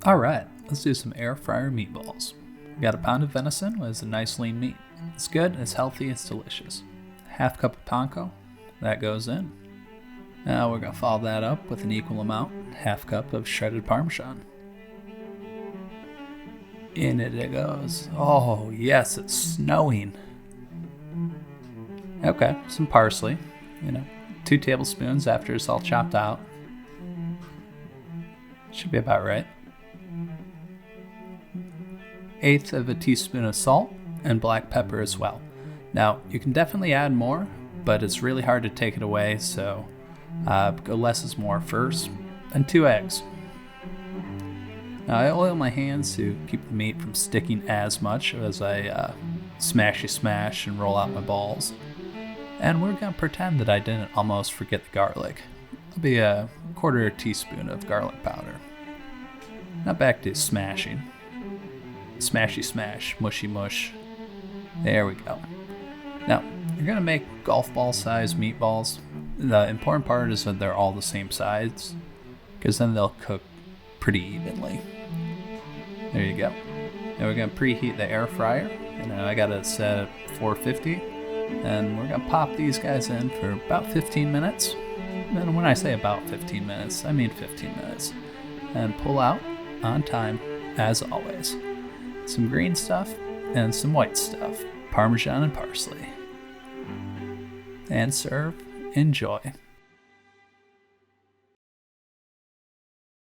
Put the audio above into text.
Alright, let's do some air fryer meatballs. We got a pound of venison with a nice lean meat. It's good, it's healthy, it's delicious. Half cup of panko, that goes in. Now we're going to follow that up with an equal amount, half cup of shredded Parmesan. In it goes. Oh yes, it's snowing. Okay, some parsley, 2 tablespoons after it's all chopped out. Should be about right. 1/8 of a teaspoon of salt and black pepper as well. Now, you can definitely add more, but it's really hard to take it away, so go less is more first. And 2 eggs. Now, I oil my hands to keep the meat from sticking as much as I smash and roll out my balls. And we're going to pretend that I didn't almost forget the garlic. It'll be a 1/4 teaspoon of garlic powder. Now back to smashing. Smashy smash, mushy mush. There we go. Now, you're going to make golf ball size meatballs. The important part is that they're all the same size, because then they'll cook pretty evenly. There you go. Now we're going to preheat the air fryer. I got it set at 450. And we're going to pop these guys in for about 15 minutes. And when I say about 15 minutes, I mean 15 minutes. And pull out on time, as always. Some green stuff and some white stuff, Parmesan and parsley. And serve. Enjoy.